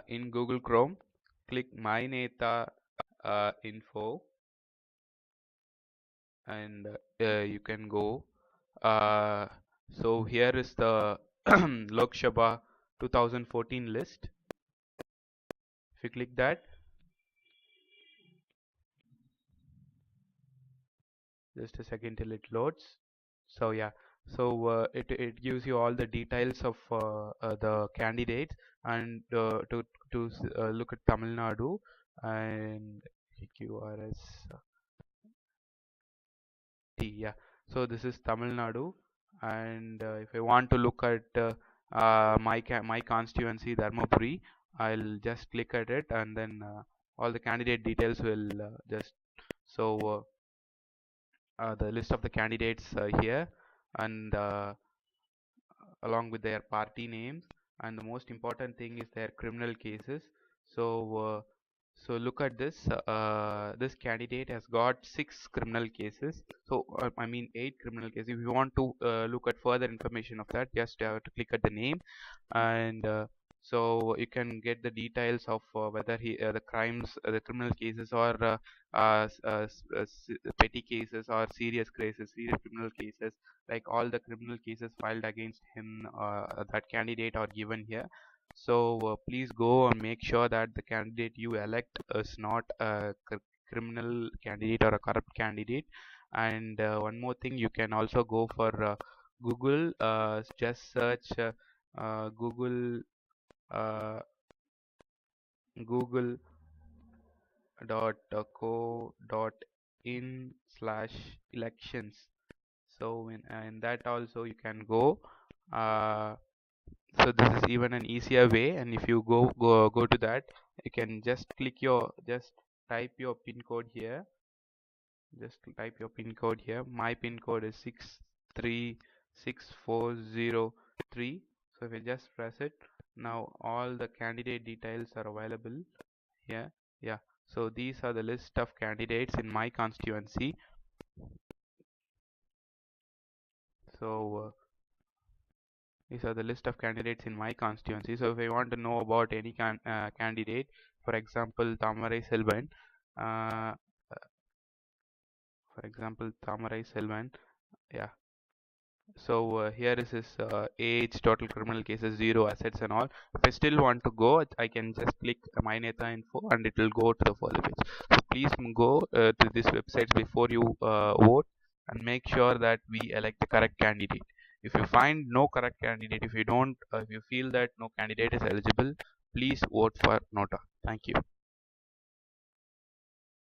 in Google Chrome, click My Neta info, and you can go. So here is the Lok Sabha 2014 list. If you click that, just a second till it loads. So yeah, so it gives you all the details of the candidates, and to look at Tamil Nadu and QRS yeah. So this is Tamil Nadu, and if I want to look at my constituency Dharmapuri, I'll just click at it, and then all the candidate details will just so the list of the candidates here, and along with their party names, and the most important thing is their criminal cases. So so look at this. This candidate has got 6 criminal cases. So I mean 8 criminal cases. If you want to look at further information of that, just have to click at the name, and so you can get the details of whether the crimes, the criminal cases, or petty cases, or serious cases, serious criminal cases, like all the criminal cases filed against him, that candidate, are given here. So please go and make sure that the candidate you elect is not a criminal candidate or a corrupt candidate. And one more thing, you can also go for Google, just search Google google.co.in/elections. So in that also you can go. So this is even an easier way, and if you go to that, you can just type your pin code here. Just type your pin code here. My pin code is 636403. So if you just press it, now all the candidate details are available here. Yeah, so these are the list of candidates in my constituency. So these are the list of candidates in my constituency. So if I want to know about any candidate, for example Tamarai Selvan, yeah. So here is his age, total criminal cases, 0 assets and all. If I still want to go, I can just click My Neta info, and it will go to the further page. So please go to this website before you vote, and make sure that we elect the correct candidate. If you find no correct candidate, if you feel that no candidate is eligible, please vote for Nota. Thank you.